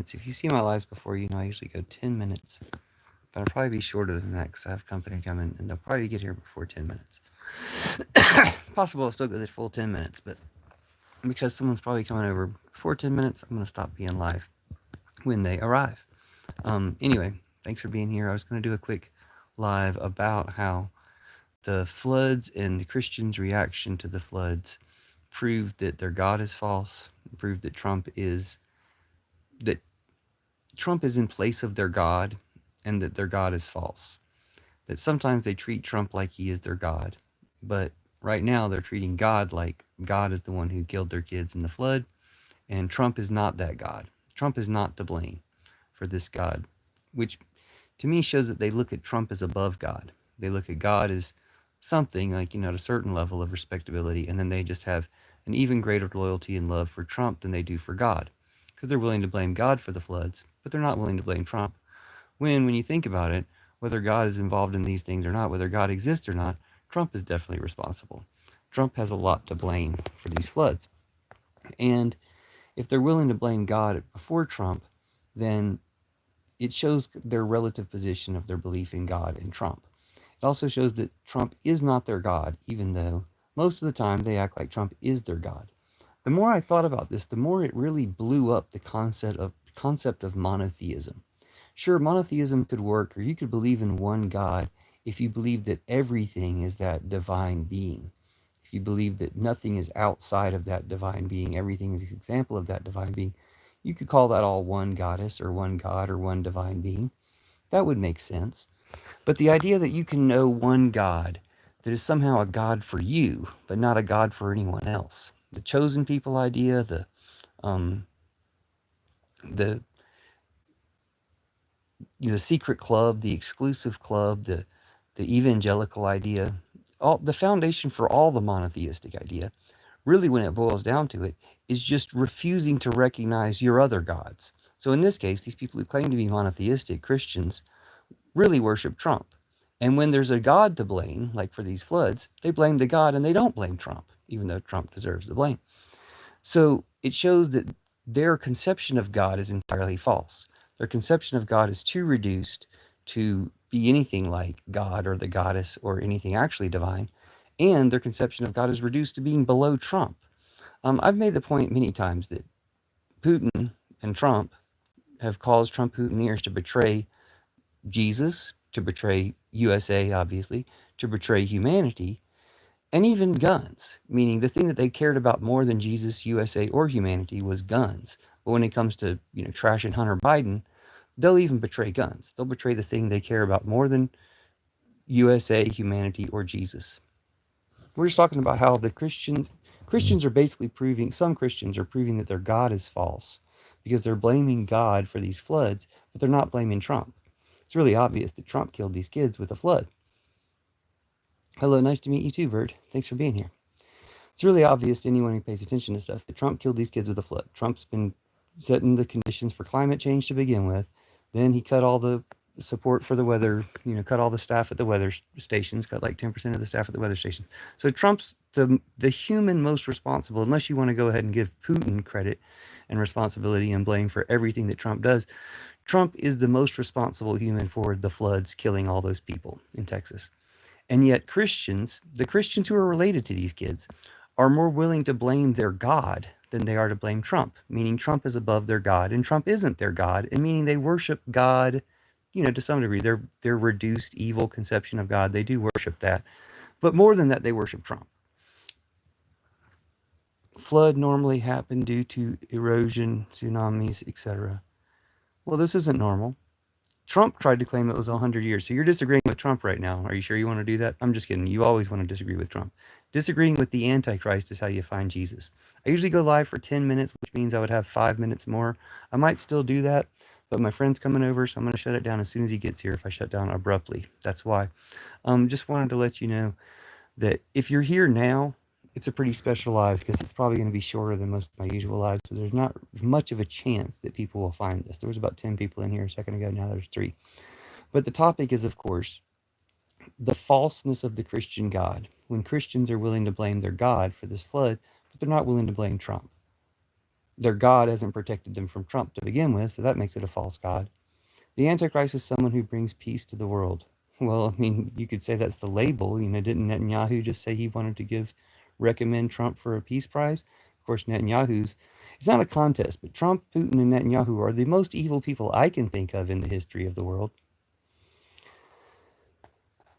minutes. If you see my lives before, you know I usually go 10 minutes. But I'll probably be shorter than that because I have company coming, and they'll probably get here before 10 minutes. Possible I'll still go this full 10 minutes, but because someone's probably coming over before 10 minutes, I'm going to stop being live when they arrive. Anyway, thanks for being here. I was going to do a quick live about how the floods and the Christians' reaction to the floods proved that their God is false, proved that Trump is in place of their God, and that their God is false. That sometimes they treat Trump like he is their God, but right now they're treating God like God is the one who killed their kids in the flood, and Trump is not that God. Trump is not to blame for this God, which to me shows that they look at Trump as above God. They look at God as something like, at a certain level of respectability, and then they just have an even greater loyalty and love for Trump than they do for God, because they're willing to blame God for the floods, but they're not willing to blame Trump. When you think about it, whether God is involved in these things or not, whether God exists or not, Trump is definitely responsible. Trump has a lot to blame for these floods. And if they're willing to blame God before Trump, then it shows their relative position of their belief in God and Trump. It also shows that Trump is not their God, even though most of the time they act like Trump is their God. The more I thought about this, the more it really blew up the concept of monotheism. Sure, monotheism could work, or you could believe in one God if you believe that everything is that divine being. If you believe that nothing is outside of that divine being, everything is an example of that divine being, you could call that all one goddess or one god or one divine being. That would make sense. But the idea that you can know one God that is somehow a God for you, but not a God for anyone else, the chosen people idea, um, the the secret club, the exclusive club, the evangelical idea, all the foundation for all the monotheistic idea, really when it boils down to it, is just refusing to recognize your other gods. So in this case, these people who claim to be monotheistic Christians really worship Trump. And when there's a God to blame, like for these floods, they blame the God and they don't blame Trump, even though Trump deserves the blame. So it shows that their conception of God is entirely false. Their conception of God is too reduced to be anything like God or the goddess or anything actually divine. And their conception of God is reduced to being below Trump. I've made the point many times that Putin and Trump have caused Trump Putiners to betray Jesus, to betray USA, obviously, to betray humanity, and even guns, meaning the thing that they cared about more than Jesus, USA, or humanity was guns. But when it comes to, trashing Hunter Biden, they'll even betray guns. They'll betray the thing they care about more than USA, humanity, or Jesus. We're just talking about how the Christians are basically proving, some Christians are proving that their God is false because they're blaming God for these floods, but they're not blaming Trump. It's really obvious that Trump killed these kids with a flood. Hello, nice to meet you too, Bird. Thanks for being here. It's really obvious to anyone who pays attention to stuff that Trump killed these kids with a flood. Trump's been setting the conditions for climate change to begin with. Then he cut all the support for the weather, cut all the staff at the weather stations, cut like 10% of the staff at the weather stations. So Trump's the human most responsible, unless you want to go ahead and give Putin credit and responsibility and blame for everything that Trump does. Trump is the most responsible human for the floods killing all those people in Texas. And yet Christians, the Christians who are related to these kids, are more willing to blame their God than they are to blame Trump, meaning Trump is above their God and Trump isn't their God, and meaning they worship God, to some degree. Their reduced evil conception of God, they do worship that. But more than that, they worship Trump. Flood normally happen due to erosion, tsunamis, etc. Well, this isn't normal. Trump tried to claim it was 100 years. So you're disagreeing with Trump right now. Are you sure you want to do that? I'm just kidding. You always want to disagree with Trump. Disagreeing with the Antichrist is how you find Jesus. I usually go live for 10 minutes, which means I would have 5 minutes more. I might still do that, but my friend's coming over, so I'm going to shut it down as soon as he gets here if I shut down abruptly. That's why. Just wanted to let you know that if you're here now, it's a pretty special live because it's probably going to be shorter than most of my usual lives. So there's not much of a chance that people will find this. There was about 10 people in here a second ago. Now there's 3. But the topic is, of course, the falseness of the Christian God. When Christians are willing to blame their God for this flood, but they're not willing to blame Trump. Their God hasn't protected them from Trump to begin with, so that makes it a false God. The Antichrist is someone who brings peace to the world. Well, I mean, you could say that's the label. Didn't Netanyahu just say he wanted to recommend Trump for a peace prize? Of course, it's not a contest, but Trump, Putin, and Netanyahu are the most evil people I can think of in the history of the world.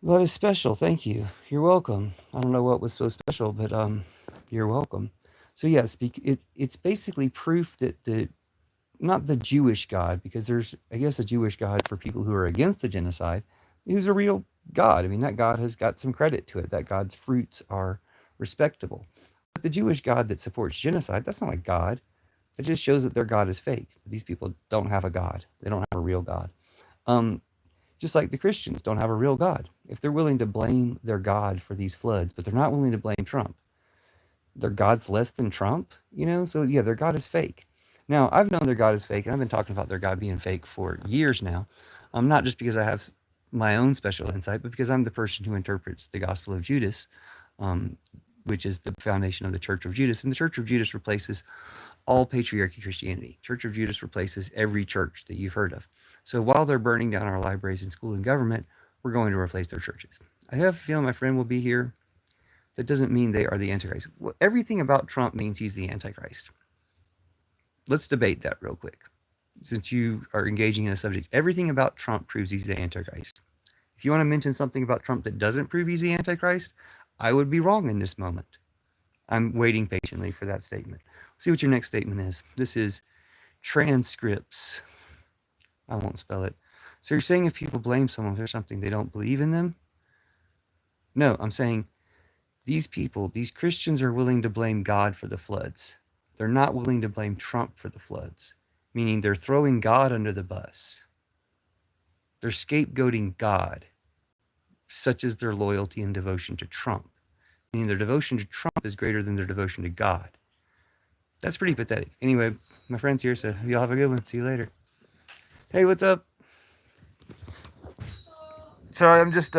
That is special. Thank you. You're welcome. I don't know what was so special, but you're welcome. So yes, it's basically proof that not the Jewish God, because there's, I guess, a Jewish God for people who are against the genocide, who's a real God. I mean, that God has got some credit to it. That God's fruits are respectable. But the Jewish God that supports genocide, that's not a God. It just shows that their God is fake. These people don't have a God. They don't have a real God. Just like the Christians don't have a real God. If they're willing to blame their God for these floods, but they're not willing to blame Trump, their God's less than Trump, So yeah, their God is fake. Now, I've known their God is fake, and I've been talking about their God being fake for years now. Not just because I have my own special insight, but because I'm the person who interprets the Gospel of Judas, which is the foundation of the Church of Judas. And the Church of Judas replaces all patriarchy Christianity. Church of Judas replaces every church that you've heard of. So while they're burning down our libraries and school and government, we're going to replace their churches. I have a feeling my friend will be here. That doesn't mean they are the Antichrist. Well, everything about Trump means he's the Antichrist. Let's debate that real quick, since you are engaging in a subject. Everything about Trump proves he's the Antichrist. If you want to mention something about Trump that doesn't prove he's the Antichrist, I would be wrong in this moment. I'm waiting patiently for that statement. See what your next statement is. This is transcripts. I won't spell it. So you're saying if people blame someone for something, they don't believe in them? No, I'm saying these people, these Christians, are willing to blame God for the floods. They're not willing to blame Trump for the floods, meaning they're throwing God under the bus. They're scapegoating God, such as their loyalty and devotion to Trump, meaning their devotion to Trump is greater than their devotion to God. That's pretty pathetic. Anyway, my friend's here, so y'all have a good one. See you later. Hey, what's up? Sorry, I'm just